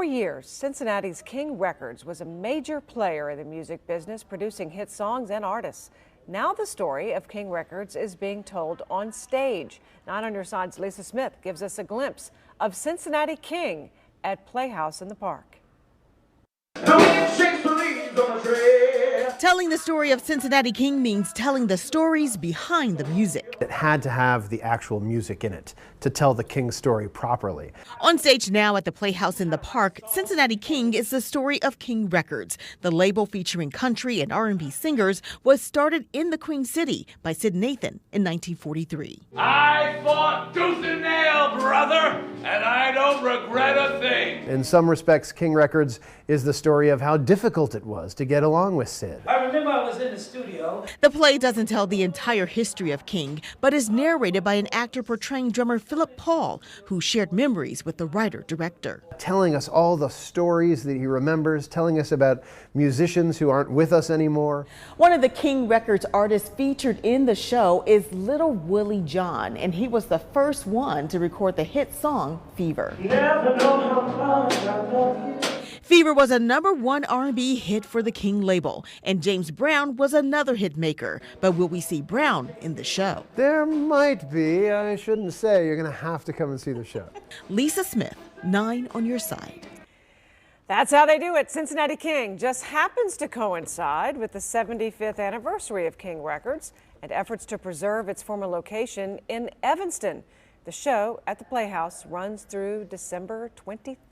For years, Cincinnati's King Records was a major player in the music business, producing hit songs and artists. Now the story of King Records is being told on stage. 9 on Your Side's Lisa Smith gives us a glimpse of Cincinnati King at Playhouse in the Park. Telling the story of Cincinnati King means telling the stories behind the music. It had to have the actual music in it to tell the King story properly. On stage now at the Playhouse in the Park, Cincinnati King is the story of King Records. The label featuring country and R&B singers was started in the Queen City by Sid Nathan in 1943. I fought tooth and nail, brother, and I don't regret a thing. In some respects, King Records is the story of how difficult it was to get along with Sid. I remember I was in the studio. The play doesn't tell the entire history of King, but is narrated by an actor portraying drummer Philip Paul, who shared memories with the writer-director. Telling us all the stories that he remembers, telling us about musicians who aren't with us anymore. One of the King Records artists featured in the show is Little Willie John, and he was the first one to record the hit song Fever. Never know how much I love you. Fever was a #1 R&B hit for the King label, and James Brown was another hit maker. But will we see Brown in the show? There might be. I shouldn't say. You're going to have to come and see the show. Lisa Smith, 9 on Your Side. That's how they do it. Cincinnati King just happens to coincide with the 75th anniversary of King Records and efforts to preserve its former location in Evanston. The show at the Playhouse runs through December 23rd.